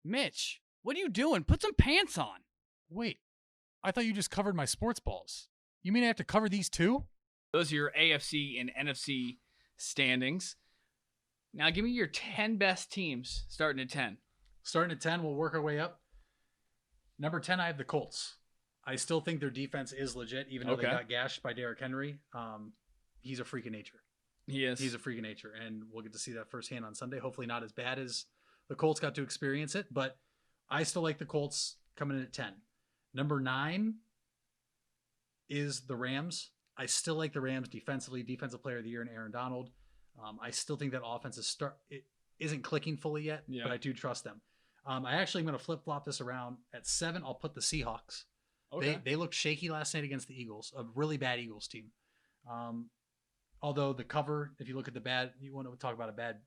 Mitch, what are you doing? Put some pants on. Wait, I thought you just covered my sports balls. You mean I have to cover these too? Those are your AFC and NFC standings. Now give me your 10 best teams starting at 10. Starting at 10, we'll work our way up. Number 10, I have the Colts. I still think their defense is legit, even though they got gashed by Derrick Henry. He's a freak of nature. He is. He's a freak of nature, and we'll get to see that firsthand on Sunday. Hopefully not as bad as the Colts got to experience it, but I still like the Colts coming in at 10. Number 9 is the Rams. I still like the Rams defensively, defensive player of the year in Aaron Donald. I still think that offense isn't clicking fully yet, but I do trust them. I actually am going to flip-flop this around. At 7, I'll put the Seahawks. Okay. They looked shaky last night against the Eagles, a really bad Eagles team. Although the cover, if you look at you want to talk about a bad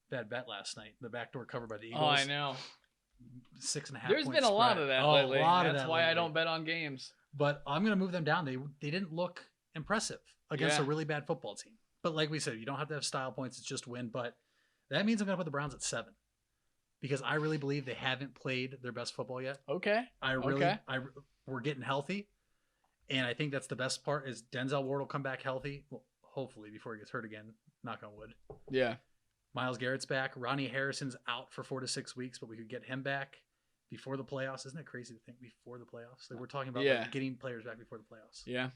bet last night, the backdoor cover by the Eagles. Oh, I know. 6.5. There's been a lot of that lately. That's why I don't bet on games. But I'm going to move them down. They didn't look impressive against a really bad football team. But like we said, you don't have to have style points. It's just win. But that means I'm going to put the Browns at 7 because I really believe they haven't played their best football yet. Okay. We're getting healthy. And I think that's the best part is Denzel Ward will come back healthy. Well, hopefully before he gets hurt again. Knock on wood. Yeah. Myles Garrett's back. Ronnie Harrison's out for 4 to 6 weeks, but we could get him back before the playoffs. Isn't that crazy to think before the playoffs? Like we're talking about getting players back before the playoffs. Yeah.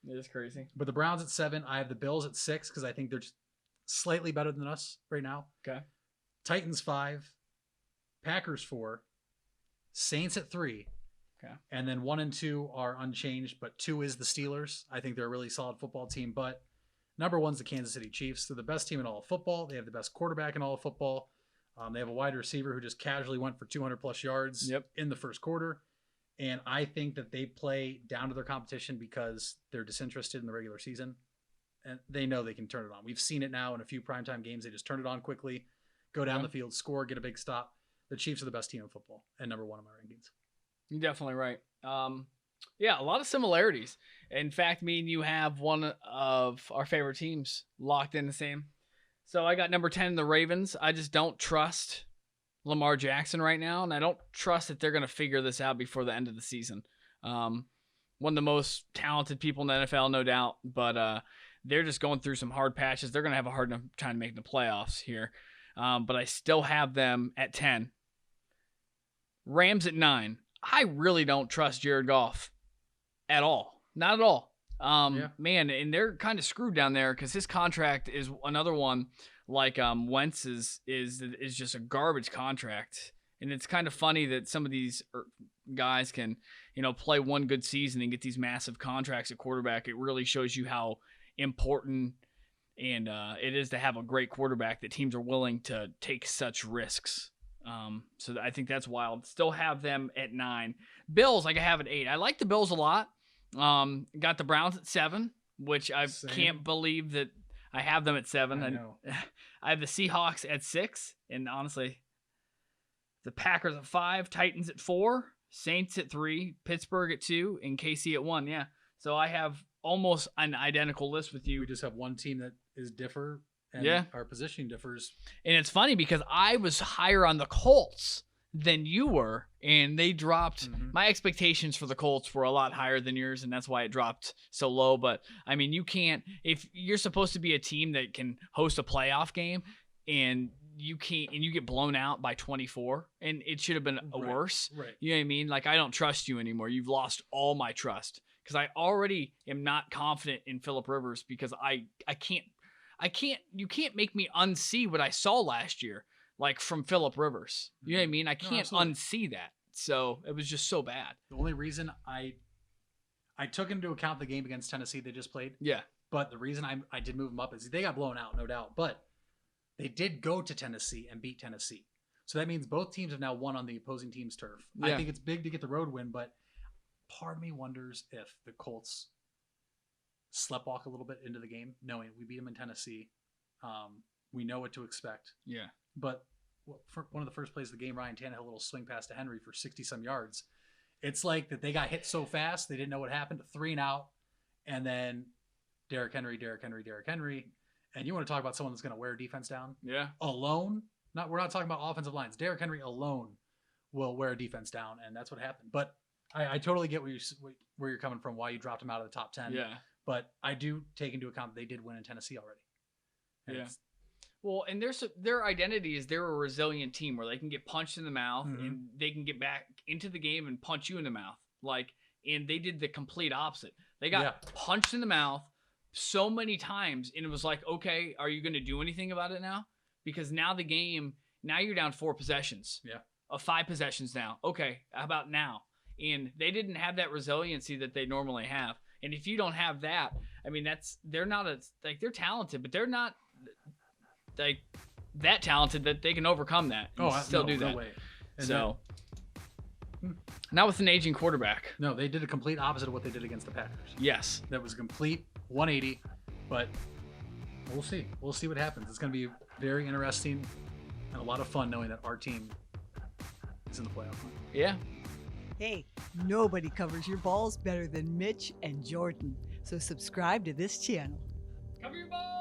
It is crazy. But the Browns at 7. I have the Bills at 6 because I think they're just slightly better than us right now. Okay. Titans 5. Packers 4. Saints at 3. Okay. And then 1 and 2 are unchanged, but 2 is the Steelers. I think they're a really solid football team. But number 1's the Kansas City Chiefs. They're the best team in all of football. They have the best quarterback in all of football. They have a wide receiver who just casually went for 200-plus yards in the first quarter. And I think that they play down to their competition because they're disinterested in the regular season. And they know they can turn it on. We've seen it now in a few primetime games. They just turn it on quickly, go down the field, score, get a big stop. The Chiefs are the best team in football and number 1 in my rankings. You're definitely right. Yeah, a lot of similarities. In fact, me and you have one of our favorite teams locked in the same. So I got number 10, the Ravens. I just don't trust Lamar Jackson right now, and I don't trust that they're going to figure this out before the end of the season. One of the most talented people in the NFL, no doubt, but they're just going through some hard patches. They're going to have a hard enough time making the playoffs here, but I still have them at 10. Rams at 9. I really don't trust Jared Goff at all. Not at all. Man, and they're kind of screwed down there because his contract is another one like Wentz's is just a garbage contract. And it's kind of funny that some of these guys can, play one good season and get these massive contracts at quarterback. It really shows you how important and it is to have a great quarterback that teams are willing to take such risks. So I think that's wild. Still have them at 9. Bills, I have at 8. I like the Bills a lot. Got the Browns at 7, which I can't believe that I have them at 7. I know. I have the Seahawks at 6, and honestly, the Packers at 5, Titans at 4, Saints at 3, Pittsburgh at 2, and KC at 1. Yeah, so I have almost an identical list with you. We just have one team that is differ. And our positioning differs. And it's funny because I was higher on the Colts than you were, and they dropped. My expectations for the Colts were a lot higher than yours, and that's why it dropped so low. But, I mean, you can't – if you're supposed to be a team that can host a playoff game and you can't – and you get blown out by 24, and it should have been worse. Right. You know what I mean? Like, I don't trust you anymore. You've lost all my trust because I already am not confident in Phillip Rivers because I can't – you can't make me unsee what I saw last year, like from Phillip Rivers. You know what I mean? I can't unsee that. So it was just so bad. The only reason I took into account the game against Tennessee they just played. Yeah. But the reason I did move them up is they got blown out, no doubt. But they did go to Tennessee and beat Tennessee. So that means both teams have now won on the opposing team's turf. Yeah. I think it's big to get the road win, but part of me wonders if the Colts sleptwalk a little bit into the game, knowing we beat them in Tennessee. We know what to expect. Yeah. But for one of the first plays of the game, Ryan Tannehill, a little swing pass to Henry for 60-some yards. It's like that they got hit so fast, they didn't know what happened. 3 and out, and then Derrick Henry. And you want to talk about someone that's going to wear defense down? Yeah. Alone? We're not talking about offensive lines. Derrick Henry alone will wear a defense down, and that's what happened. But I totally get where you're coming from, why you dropped them out of the top 10. Yeah. But I do take into account that they did win in Tennessee already. And Yeah. Well, and their identity is they're a resilient team where they can get punched in the mouth and they can get back into the game and punch you in the mouth. And they did the complete opposite. They got punched in the mouth so many times, and it was like, okay, are you going to do anything about it now? Because now you're down 4 possessions. Yeah. Of 5 possessions now. Okay, how about now? And they didn't have that resiliency that they normally have. And if you don't have that, I mean, they're they're talented, but they're not like that talented that they can overcome that and still do that. No way. And so, not with an aging quarterback. No, they did a complete opposite of what they did against the Packers. Yes. That was a complete 180, but we'll see. We'll see what happens. It's going to be very interesting and a lot of fun knowing that our team is in the playoff. Yeah. Hey, nobody covers your balls better than Mitch and Jordan. So subscribe to this channel. Cover your balls!